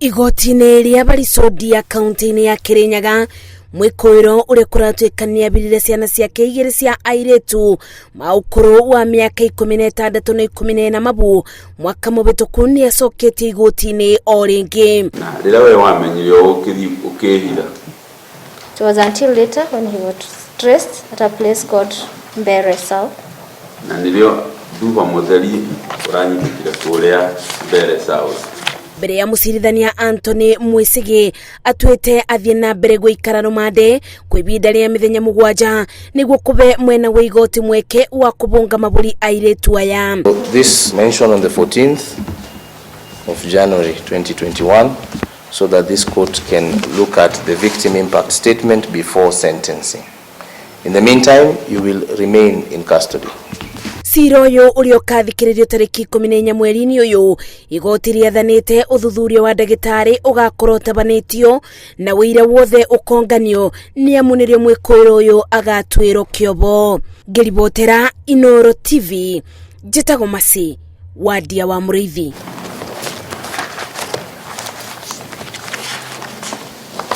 Igoti-inĩ rĩa Baricodia kaunti-inĩ ya Kirinyaga, mũrekũĩrwo ũrĩa kũratuĩkania birire ciana ciake igĩrĩ cia airĩtu ma ũkũrũ wa mĩaka 16 na 14 mabu mwaka mũbĩtũku nĩ acoketie igoti-inĩ o rĩngĩ. Na rĩrĩa we wamenyire ũkĩhira? It was until later when he was traced at a place called Mbere South. Na nĩrĩo nduba mũtheri ũranyitĩkire kũrĩa Mbere South. Mbere ya mũcirithania Anthony Mwĩcĩgĩ atuĩte athiĩ na mbere gũikara rũmande kwa ihinda rĩa mĩthenya 7 nĩguo kũbe mwena wa igoti mweke wa kũbũnga mabũri airĩtu aya. This mentioned on the 14th of January 2021 so that this court can look at the victim impact statement before sentencing. In the meantime, you will remain in custody. Cira ũyũ ũrĩa ũkathikĩrĩrio tarĩki 14 mweri-inĩ ũyũ, igoti rĩathanĩte ũthuthuria wa ndagĩtarĩ ũgakorwo ũtabanĩtio na wĩira wothe ũkonganio nĩ amu nĩrĩo mũrekũĩrwo ũyũ agatuĩrwo kĩobo. Ngĩribotera Inooro TV, njĩtagwo Masi, Wadia wa Mũrĩithi.